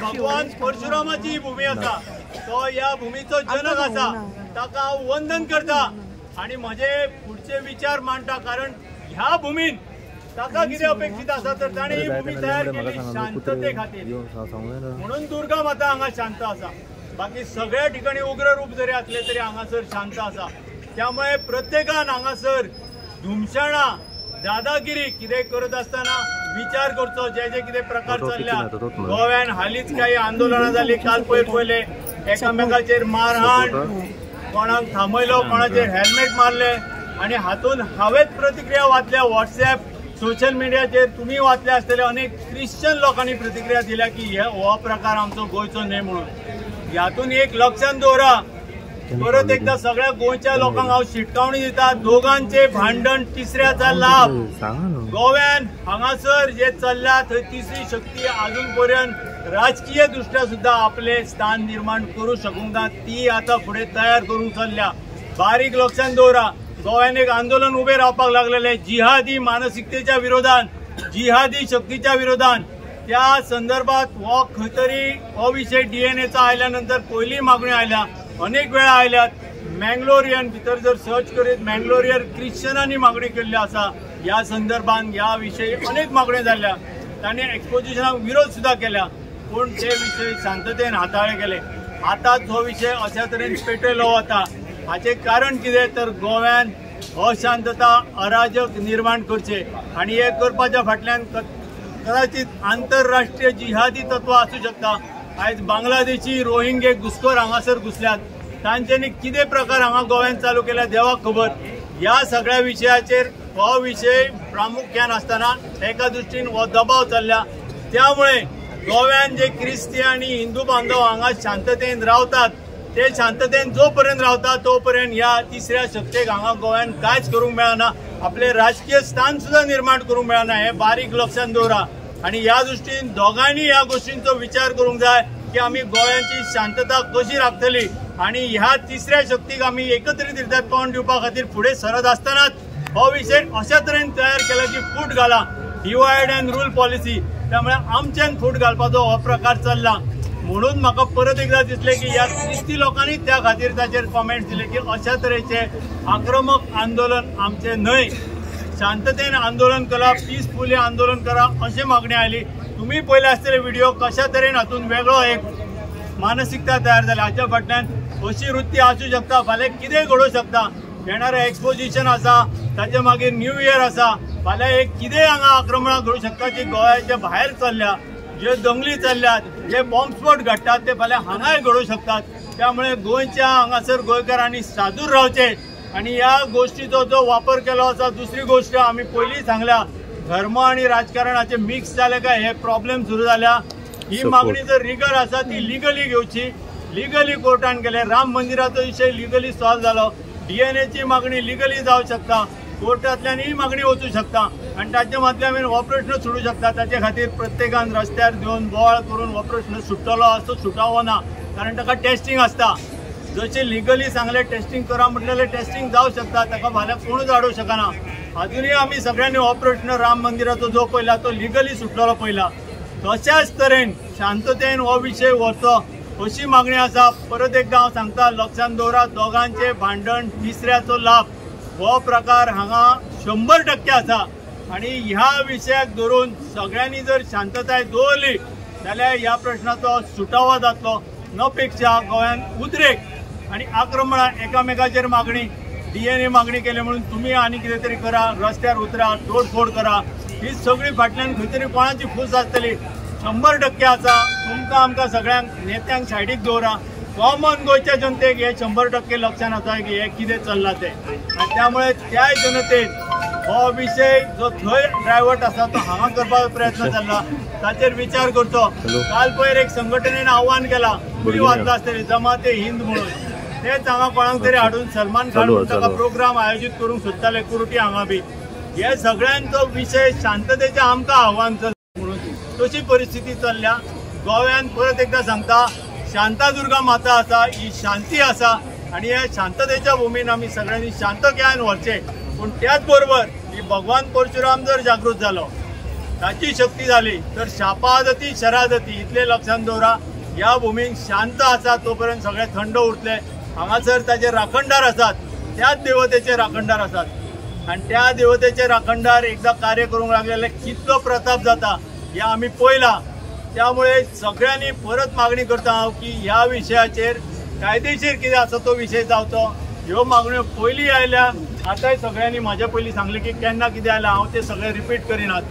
भगवान परशुरामाची ही भूमी आसा, तो या भूमीचो जनक आसा, ताका हांव वंदन करता आणि म्हजे पुढचे विचार मांडटा। कारण ह्या भूमीन ताका कितें अपेक्षित आसा तर ताणें ही भूमी तयार केली शांतते खातीर, म्हणून दुर्गा माता हांगा शांत आसा। बाकी सगळ्या ठिकाणी उग्र रूप जरी असले तरी हांगासर शांत आसा। त्यामुळे प्रत्येकान हांगासर धुमशाणा दादागिरी कितें करत असताना विचार करचो। जे जे कितें प्रकार चल्ल्या गोव्यान, हालींच काही आंदोलनां जाली, काल पयले एकामेकाचेर मारहाण, कोणाक थांबयलो, कोणाचेर हेल्मेट मारले आणि हातून हांवेच प्रतिक्रिया वाचल्या व्हॉट्सॲप सोशल मिडियाचेर, तुम्ही वाचले आसतले। अनेक क्रिश्चन लोकांनी प्रतिक्रिया दिल्या की हो प्रकार आमचो गोंयचो न्हय म्हणून। यातून एक लक्षात दवरा, परत एकदा सगळ्या गोंयच्या लोकांक हांव शिटकावणी दिता, दोगांचे भांडण तिसऱ्याचा लाभ। गोव्यान हांगासर जे चल्ल्या थंय तिसरी शक्ती अजून पर्यंत राजकीय दृष्ट्या सुद्धा आपले स्थान निर्माण करू शकूंक ना, ती आता फुडें तयार करूंक चल्ल्या। बारीक लक्षात दवरा, गोव्यान एक आंदोलन उबे रावपाक लागलेले जिहादी मानसिकतेच्या विरोधान, जिहादी शक्तीच्या विरोधान। त्या संदर्भात हो खंय तरी हो विषय DNA आयल्या नंतर पयली मागणी आयल्या, अनेक वेळा आयल्यात। मँगलोरियन भितर जर सर्च करीत मँगलोरियन क्रिश्चनांनी मागणी केल्ली आसा ह्या संदर्भात, ह्या विशयी अनेक मागण्यो जाल्ल्या। तांणी एक्सपोजिशनाक विरोध सुद्धा केला, पूण ते विशय शांततेन हाताळले गेले। आता हो विषय अशा तरेन पेटयलो वता, हाचे कारण कितें तर गोव्यान अशांतता, अराजक निर्माण करचे आणि हे करपाच्या फाटल्यान कदाचित आंतरराष्ट्रीय जिहादी तत्व असू शकता। आज बांगलादेशी रोहिंगे घुसखोर हांगासर घुसल्यात, तांच्यांनी कितें प्रकार हांगा गोव्यान चालू केल्या देवाक खबर। ह्या सगळ्या विशयाचेर हो विषय प्रामुख्यान आसतना एका दृश्टीन हो दबाव चल्ल्या। त्यामुळे गोव्यान जे क्रिस्ती आणि हिंदू बांधव हांगा शांततेन रावतात, ते शांततेन जो पर्यंत रावतात तो पर्यंत ह्या तिसऱ्या शक्तीक हांगा गोव्यान कांयच करूंक मेळना, आपले राजकीय स्थान सुद्धा निर्माण करूंक मेळना, हे बारीक लक्षात दवरा। आणि ह्या दृष्टीन दोगांनी ह्या गोष्टींचो विचार करूंक जाय की आमी गोव्याची शांतता कशी राखतली आणि ह्या तिसऱ्या शक्तीक आमी एकत्रितरित्या तोंड दिवपा खातीर फुडें सरत आसतनाच हो विषय अशा तरेन तयार केला की फूट घाला, डिवायड अँड रूल पॉलिसी। त्यामुळे आमच्यान फूट घालपाचो हो प्रकार चल्ला, म्हणून म्हाका परत एकदा दिसले की ह्या क्रिस्ती लोकांनी त्या खातीर ताचेर कॉमेंट्स दिले की अशा तरेचे आक्रमक आंदोलन आमचे न्हय, शांततेन आंदोलन करा, पीसफुली आंदोलन करा अशी मागणी आयली। तुम्ही पळयले आसतले व्हिडिओ कशा तरेन हातून वेगळो एक मानसिकता तयार जाल्या। हाच्या फाटल्यान अशी वृत्ती आसूं शकता, फाल्यां कितेंय घडूंक शकता। येणारें एक्सपोजिशन आसा, ताचे मागीर न्यू इयर आसा, फाल्यां एक कितेंय हांगा आक्रमणां घडूंक शकता जी गोंयाच्या भायर चल्ल्या, जे दंगली चल्ल्यात, जे बॉम्बस्फोट घडटात ते फाल्यां हांगाय घडूंक शकतात। त्यामुळे गोंयच्या हांगासर गोंयकारांनी सादूर रावचे आणि ह्या गोष्टीचो जो वापर केलो आसा। दुसरी गोष्ट आमी पयलीं सांगल्या, धर्म आणि राजकारणाचे मिक्स जाले काय हे प्रॉब्लेम सुरू जाल्या। ही मागणी जर रिगल आसा ती लिगली घेवची, लिगली कोर्टान गेले। राम मंदिराचो विषय लिगली सॉल्व जालो, DNA मागणी लिगली जावंक शकता, कोर्टांतल्यान ही मागणी वचूंक शकता आणि ताचे मदल्यान हो प्रश्न सुटू शकता। ताचे खातीर प्रत्येकान रस्त्यार घेवन बोवाळ करून हो प्रश्न सुट्टलो असो सुटावो ना, कारण ताका टेस्टिंग आसता। जशें लिगली सांगले टेस्टिंग करा म्हटलेले टेस्टिंग जावंक शकता, ताका फाल्यां कोणूच आडोवंक शकना। अजुनूय आमी सगळ्यांनी हो प्रश्न राम मंदिराचो जो पयला तो लिगली सुटलेलो पयला, तशाच तरेन शांततेन हो विषय व्हरचो अशी मागणी आसा। परत एकदा हांव सांगता, लक्षात दवरा, दोगांचे भांडण तिसऱ्याचो लाभ हो प्रकार हांगा 100% आसा आणि ह्या विशयाक धरून सगळ्यांनी जर शांतताय दवरली जाल्यार ह्या प्रश्नाचो सुटावो जातलो। नपेक्षा गोंयान उद्रेक आणि आक्रमणां, एकामेकाचेर मागणी, DNA मागणी केली म्हणून तुम्ही आणि कितें तरी करा, रस्त्यार उतरा, तोडफोड करा, ही सगळी फाटल्यान खंय तरी कोणाची फूस आसतली 100% आसा। तुमकां आमकां सगळ्यांक नेत्यांक सायडीक दवरा, कॉमन गोंयच्या जनतेक हे 100% लक्षात आसा की हे कितें चल्लां तें, आनी त्यामुळे त्या जनतेन हो विषय जो थंय ड्रायवर्ट आसा तो हांगा करपाचो प्रयत्न चल्ला, ताचेर विचार करचो। काल पयर एक संघटनेन आव्हान केला, तुमी वाचला आसतली, जमाते हिंद म्हणून, तेच हांगा कोणाक तरी हाडून सलमान खान ताका प्रोग्राम आयोजीत करूंक सोदताले कुर्टी हांगा बी। हे सगळ्यांचो विषय शांततेचें आमकां आव्हान म्हणून तशी परिस्थिती चल्ल्या गोव्यान। परत एकदा सांगता, शांतादुर्गा माता आसा, ही शांती आसा आणि ह्या शांततेच्या भूमीन आमी सगळ्यांनी शांत घेवन व्हरचें। पूण त्याच बरोबर ही भगवान परशुराम जर जागृत जालो, ताची शक्ती झाली तर शापादती शरादती इतले लक्षात दवरा। ह्या भूमीन शांत आसा तोपर्यंत सगळे थंड उरतले। हांगासर ताचे राखणदार आसात, त्याच देवतेचे राखणदार आसात आणि त्या देवतेचे राखणदार एकदा कार्य करूंक लागलेले कितलो प्रताप जाता हे आम्ही पळयला। त्यामुळे सगळ्यांनी परत मागणी करता हांव की ह्या विशयाचेर कायदेशीर कितें आसा तो विशय जावचो। ह्यो मागण्यो पयलीं आयल्या, आतांय सगळ्यांनी म्हाज्या पयलीं सांगले की केन्ना कितें आयलां हांव ते सगळे रिपीट करिनात।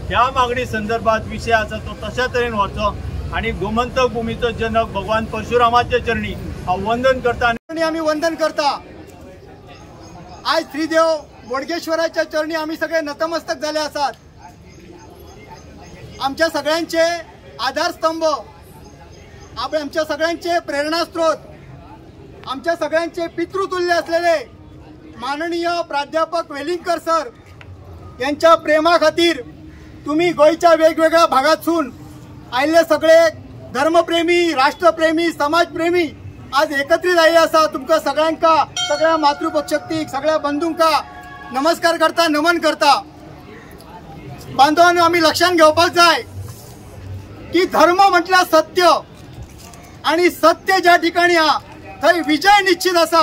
ह्या मागणी संदर्भात विशय आसा तो तशा तरेन व्हरचो आणि गोमंतक भूमीचो जनक भगवान परशुरामाच्या चरणी हांव वंदन करता आणि आम्ही वंदन करता। आज श्रीदेव बोडगेश्वराच्या चरणी आम्ही सगळे नतमस्तक झाले आसात। आमच्या सगळ्यांचे आधारस्तंभ, आमच्या सगळ्यांचे प्रेरणास्त्रोत, आमच्या सगळ्यांचे पितृतुल्य असलेले माननीय प्राध्यापक वेलिंगकर सर यांच्या प्रेमा खातीर तुम्ही गोयच्या वेगवेगळ्या भागातून आयले सगळे धर्मप्रेमी, राष्ट्रप्रेमी, समाजप्रेमी आज एकत्रित आयले आसा। तुमकां सगळ्यांका, सगळ्या मातृपक्षक्तीक, सगळ्या बंधूंका नमस्कार करता, नमन करता। बांधवांनो, आम्ही लक्षात घेवपाक जाय की धर्म म्हटल्यार सत्य आणि सत्य ज्या ठिकाणी हा थंय विजय निश्चित असा।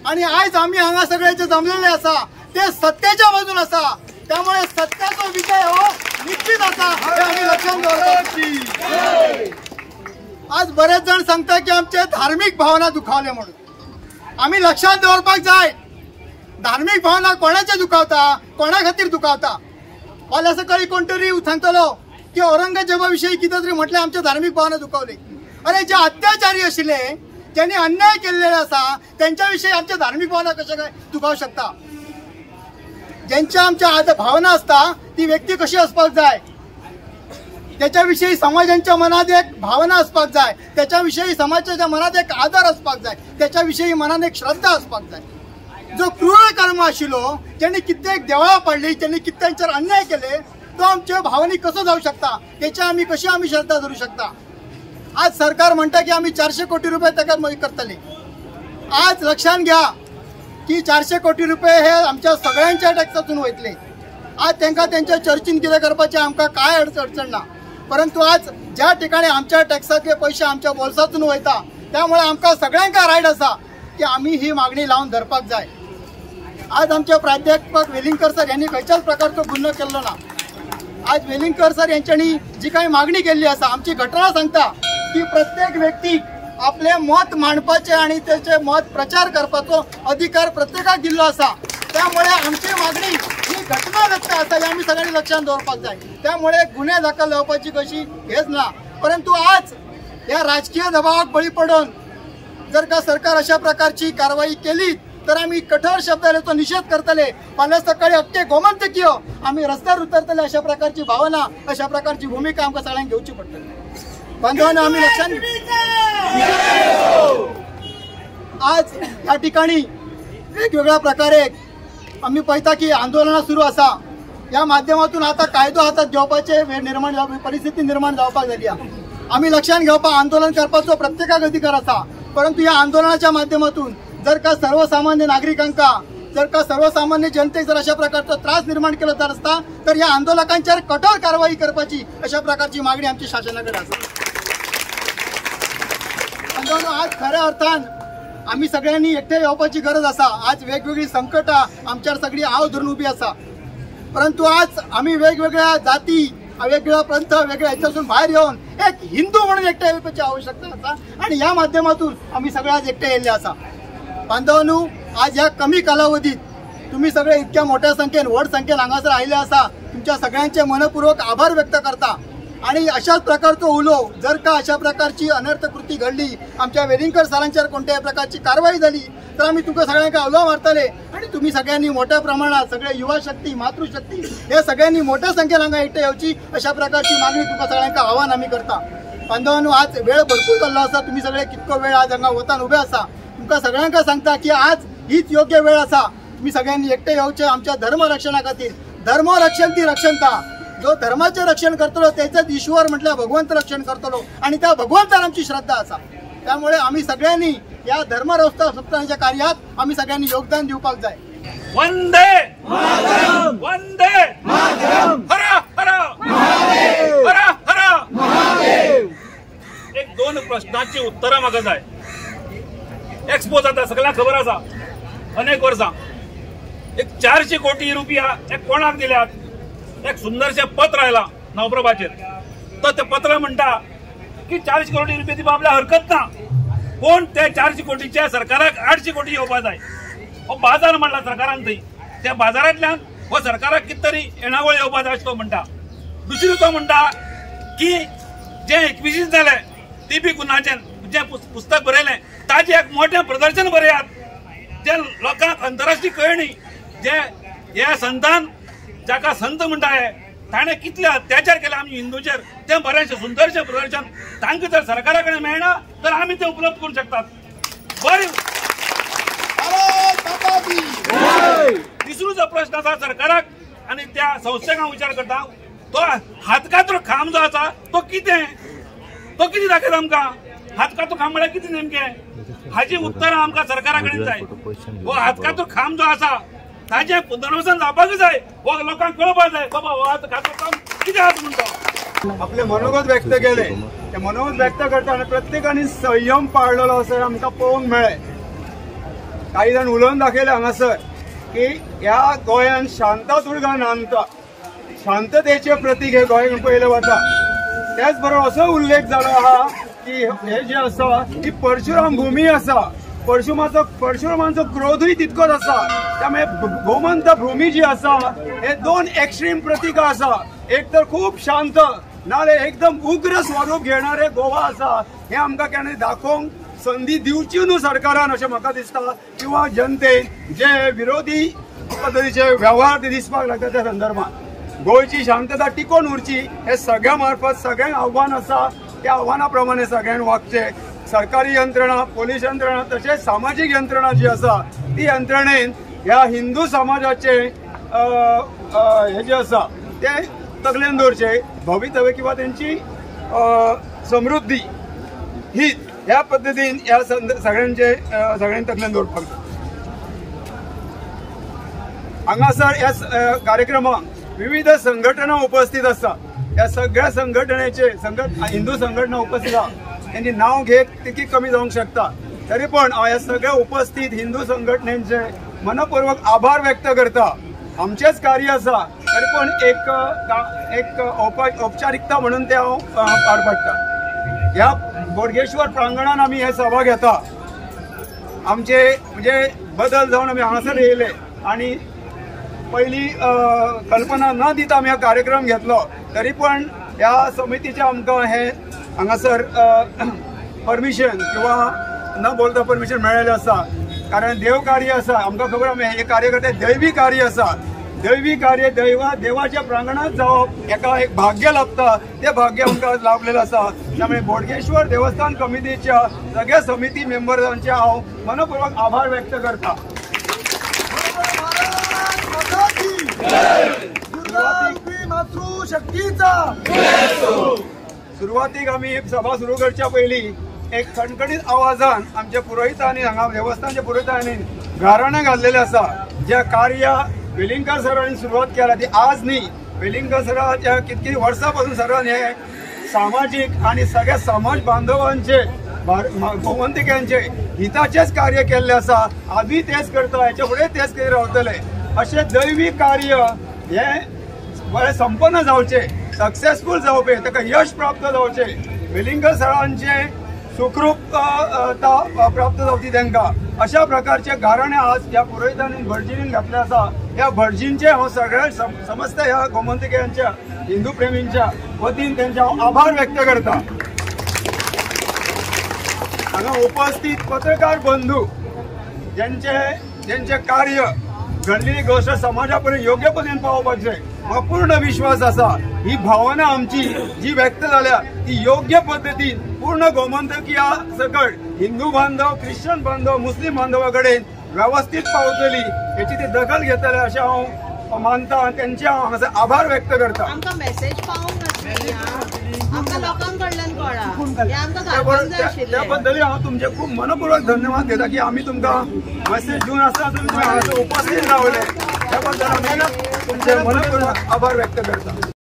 आणि आज आम्ही हांगा सगळे जे जमलेले असा ते सत्याच्या बाजून असा, त्यामुळे सत्याचा विजय हो निश्चित असा हे आम्ही लक्षात दवरता। आज बरेच जण सांगता की आमचे धार्मिक भावना दुखावले म्हणून। आम्ही लक्षात दवरपाक जाय धार्मिक भावना कोणाचे दुखावता, कोणा खातीर दुखावता। फाल्यां सकाळी कोण तरी सांगतलो की औरंगजेबाविषयी कितें तरी म्हटलें आमच्या धार्मिक भावना दुखावले। अरे जे अत्याचारी आशिल्ले, ज्यांनी अन्याय केलेले असा त्यांच्याविषयी आमच्या धार्मिक भावना कशा काय दुखावू शकता। ज्यांच्या आमच्या भावना असता ती व्यक्ती कशी असपाक जाय, त्याच्याविषयी समाजाच्या मनात एक भावना असपाक जाय, त्याच्याविषयी समाजाच्या मनात एक आदर असपाक जाय, त्याच्याविषयी मनात एक श्रद्धा असपाक जाय। जो क्रूर कर्म आशिल्लो, ज्यांनी कित्येक देवळां पाडली, ज्यांनी कित्येंचेर अन्याय केले, तो आमच्या भावनेक कसो जाऊ शकता, त्याच्या आम्ही कशी श्रद्धा धरू शकता। आज सरकार म्हणता की आम्ही 400 कोटी रुपये ताका मदत करतले। आज लक्षात घ्या की 400 कोटी रुपये हे आमच्या सगळ्यांच्या टॅक्सातून वयतले। आज त्यांना त्यांच्या चर्चीन कितें करपाचें आमकां काय अडचण ना, परंतु आज ज्या ठिकाणी आमच्या टॅक्सातले पैसे आमच्या बोल्सातून वयता, त्यामुळे आमकां सगळ्यांका रायट आसा की आम्ही ही मागणी लावून धरपाक जाय। आज आमचे प्राध्यापक वेलिंगकर सर यांनी खंयच्याच प्रकारचो गुन्हो केल्लो ना। आज वेलिंगकर सर यांच्यानी जी काही मागणी केली असा, आमची घटना सांगता की प्रत्येक व्यक्तीक आपले मत मांडपाचे आणि त्याचे मत प्रचार करपाचो अधिकार प्रत्येकाक दिल्लो असा। त्यामुळे आमची मागणी ही घटनादत्त आसा हे आम्ही सगळ्यांनी लक्षात दवरपाक जाय। त्यामुळे गुन्हे दाखल जावपाची कशी हेच ना, परंतु आज या राजकीय दबावाक बळी पडून जर का सरकार अशा प्रकारची कारवाई केली तर आम्ही कठोर शब्दाने तो निषेध करतले। फाल्यां सकाळी अख्खे गोमंतकीय आम्ही रस्त्यावर उतरतले। अशा प्रकारची भावना, अशा प्रकारची भूमिका आमकां सगळ्यांक घेवची पडटली। बांधवांनो, आम्ही लक्षात आज या ठिकाणी वेगवेगळ्या प्रकारे आम्ही पळयता की आंदोलनां सुरू आसा। या माध्यमातून आता कायदो हातात घेवपाचे परिस्थिती निर्माण जावपाक जाली। आम्ही लक्षात घेवपाक आंदोलन करपाचो प्रत्येकाक अधिकार आसा, परंतु या आंदोलनाच्या माध्यमातून जर का सर्वसामान्य नागरिकांका, जर का सर्वसामान्य जनतेक जर अशा प्रकारचा त्रास निर्माण केला जात असता तर या आंदोलकांच्यावर कठोर कारवाई करपाची अशा प्रकारची मागणी आमची शासनाकडे आसा। आज खऱ्या अर्थान आम्ही सगळ्यांनी एकटे येवपाची गरज आसा। आज वेगवेगळी संकटां आमच्यावर सगळी आव धरून उभी आसा, परंतु आज आम्ही वेगवेगळ्या जाती, वेगवेगळ्या पंथ, वेगळ्या ह्याच्यातून बाहेर येऊन एक हिंदू म्हणून एकटे येवपाची आवश्यकता आसा आणि या माध्यमातून आम्ही सगळे आज एकटे येयल्ले आसा। बांधवांनो, आज या कमी कालावधीत तुम्ही सगळे इतक्या मोठ्या संख्येन, व्हड संख्येन हांगासर आयले आसा, तुमच्या सगळ्यांचे मनपूर्वक आभार व्यक्त करता। आणि अशाच प्रकारचो उलो जर का अशा प्रकारची अनर्थ कृती घडली, आमच्या वेलिंगकर सरांच्यावर कोणत्याही प्रकारची कारवाई झाली तर आम्ही तुमकां सगळ्यांका उलो मारतले आणि तुम्ही सगळ्यांनी मोठ्या प्रमाणात सगळे युवा शक्ती, मातृशक्ती हे सगळ्यांनी मोठ्या संख्येन हांगा एकटे येवची अशा प्रकारची मागणी तुमकां सगळ्यांका आव्हान आम्ही करता। बांधवांनो, आज वेळ भरपूर जाल्लो आसा, तुम्ही सगळे कितको वेळ आज हांगा वतान उभे आसा। तुमकां सगळ्यांका सांगता की आज हीच योग्य वेळ आसा, तुम्ही सगळ्यांनी एकटे येवचे आमच्या धर्म रक्षणा खातीर। धर्म रक्षण ती रक्षणता, जो धर्माचे रक्षण करतलो त्याचेच ईश्वर म्हटल्यार भगवंत रक्षण करतलो आणि त्या भगवंतार आमची श्रद्धा आसा। त्यामुळे आम्ही सगळ्यांनी या धर्म सप्ताहाच्या कार्यात आम्ही सगळ्यांनी योगदान दिवपाक जाय। वंदे मातरम, वंदे मातरम, हर हर हर हर। एक दोन प्रश्नाची उत्तरां म्हाका जाय। एक्सपो जाता सगळ्यांक खबर आसा, अनेक वर्सां एक 400 कोटी रुपया एक कोणाक दिल्यात। एक सुंदरशें पत्र आयलां नवप्रभाचेर, तो ते पत्र म्हणटा की 400 कोटी रुपया दिवपाक आपल्याक हरकत ना, पूण ते 400 कोटीचे सरकाराक 800 कोटी येवपाक जाय। हो बाजार म्हणला सरकारान थंय, त्या बाजारांतल्यान हो सरकाराक कितें तरी येणावळ येवपाक जाय अशें तो म्हणटा। दुसरो तो म्हणटा की जे 21 जाले टीबी गुन्हाचें जे पुस्तक बरयलें ताजें एक मोठें प्रदर्शन बरयात, जे लोकांक अंतरराष्ट्रीय कळणी, जे ह्या संतान जाका संत म्हणटा हे ताणें कितले अत्याचार केले आमी हिंदूचेर, तें बरेंशें सुंदरशें प्रदर्शन तांकां जर सरकारा कडेन मेळना तर आमी तें उपलब्ध करूंक शकतात। बरें, तिसरो जो प्रश्न आसा सरकाराक आनी त्या संस्थेक हांव विचार करता, तो हातकाचो खांब जो आसा तो कितें दाखयता आमकां? हातकाचो खांब म्हळ्यार कितें नेमकें? हाची उत्तरां आमकां सरकारा कडेन जाय। हो हातकाचो खांब जो आसा ताजें पुनर्वसन जावपाक जाय, हो लोकांक कळपाक जाय बाबा हो हातकाचो खांब कितें आसा म्हणटा। आपले मनोगत व्यक्त केले, ते मनोगत व्यक्त करताना प्रत्येकाने संयम पाळलेलो असं आमकां पळोवंक मेळ्ळें। काही जण उलोवन दाखयले हांगासर की ह्या गोंयांत शांततुर्गा नांदता, शांततेचे प्रतीक हे गोंय पळयलें वता। त्याच बरोबर असो उल्लेख जालो आहा की हे जे आसा ही परशुराम भूमी आसा, परशुरामांचो क्रोधूय तितकोच आसा। त्यामुळे गोमंत भूमी जी आसा हे दोन एक्स्ट्रीम प्रतीक आसा, एक तर खूप शांत नाल्यार एकदम उग्र स्वरूप घेणारे गोवा आसा, हे आमकां केन्ना दाखोवंक संधी दिवची न्हू सरकारान अशें म्हाका दिसता, किंवा जनतेन जे विरोधी पद्धतीचे व्यवहार ते दिसपाक लागता त्या संदर्भात गोंयची शांतता टिकोवन उरची हे सगळ्या मार्फत सगळ्यांक आव्हान आसा। त्या आव्हाना प्रमाणे सगळ्यांनी वागचे। सरकारी यंत्रणा, पोलीस यंत्रणा तशेंच सामाजीक यंत्रणा जी आसा ती यंत्रणेन ह्या हिंदू समाजाचे हे जे आसा ते तकलेन दवरचे, भवितव्य किंवा त्यांची समृद्धी ही ह्या पद्धतीन ह्या सगळ्यांनी तकलेन दवरपाक जाय। हांगासर ह्या कार्यक्रमाक विविध संघटना उपस्थित आसा। ह्या सगळ्या संघटनेचे हिंदू संघटना उपस्थित आहा, त्यांची नाव घेत तितकी कमी जावंक शकता। तरी पण ह्या सगळ्या उपस्थित हिंदू संघटनेचे मनपूर्वक आभार व्यक्त करता। आमचेच कार्य आसा तरी पण एक औपचारिकता म्हणून ते हांव पार पाडटा। ह्या बोडगेश्वर प्रांगणात आमी हे सभा घेता, आमचे म्हणजे बदल जावन आमी हांगासर येयले आणि पहिली कल्पना न दिता आमी हा कार्यक्रम घेतलो, तरी पण ह्या समितीचे आमकां हे हांगासर परमिशन किंवा न बोलता परमिशन मेळ्ळेलें आसा। कारण देव कार्य आसा, आमकां खबर आसा हे कार्य करता दैवी कार्य आसा। दैवी कार्य देवाच्या प्रांगणात जावप एका एक भाग्य लाभता, ते भाग्य आमकां लाभलेलं आसा। त्यामुळे बोडगेश्वर देवस्थान कमिटीच्या सगळ्या समिती मेंबरांचे हांव मनपूर्वक आभार व्यक्त करता। सुरुवातीक आम्ही सभा सुरू करच्या पयलीं एक खणखणीत आवाजान आमच्या पुरोहितांनी हांगा देवस्थानच्या पुरोहितांनी गाराणें घातलेलें आसा। ज्या कार्य वेलिंगकर सरांनी सुरवात केला ती आज न्ही, वेलिंगकर सरांच्या कितकी वर्सां पासून सरान हे सामाजिक आणि सगळ्या समाज बांधवांचे गोमंतकांचे हिताचेच कार्य केल्ले आसा। आजूय तेच करता, हेच्या फुडें तेच करीत रावतले। अशें दैवी कार्य हे बरें संपन्न जावचे, सक्सेसफूल जावपे, ताका यश प्राप्त जावचे, वेलिंगकर सरांचे सुखरूप प्राप्त जावची तांकां अशा प्रकारचे गाराणे आज ह्या पुरोहितांनी भटजींनी घातले आसा। ह्या भटजींचे हांव सगळ्या समस्त ह्या गोमंतकांच्या हिंदू प्रेमींच्या वतीन त्यांचे हांव आभार व्यक्त करता। हांगा उपस्थित पत्रकार बंधू ज्यांचे कार्य घडलेली गोष्ट समाजा पर्यंत योग्य पद्धतीने पावपाचे म्हाका पूर्ण विश्वास आसा। ही भावना आमची जी व्यक्त जाल्या ती योग्य पद्धतीन पूर्ण गोमंतकीया सकट हिंदू बांधव, ख्रिश्चन बांधव, मुस्लिम बांधवा कडेन व्यवस्थित पावतली याची ते दखल घेतले अशें हांव मानता। त्यांचे हांव हांगासर आभार व्यक्त करता। आमकां मेसेज पावूंक नासली, आमकां लोकांकडल्यान त्या बद्दल हांव तुमचे खूब मनपूर्वक धन्यवाद देता की आमी तुमकां मेसेज दिवन आसतना तुमी हांगासर उपस्थित रावले, त्या बद्दल आमी तुमचे मनपूर्वक आभार व्यक्त करता।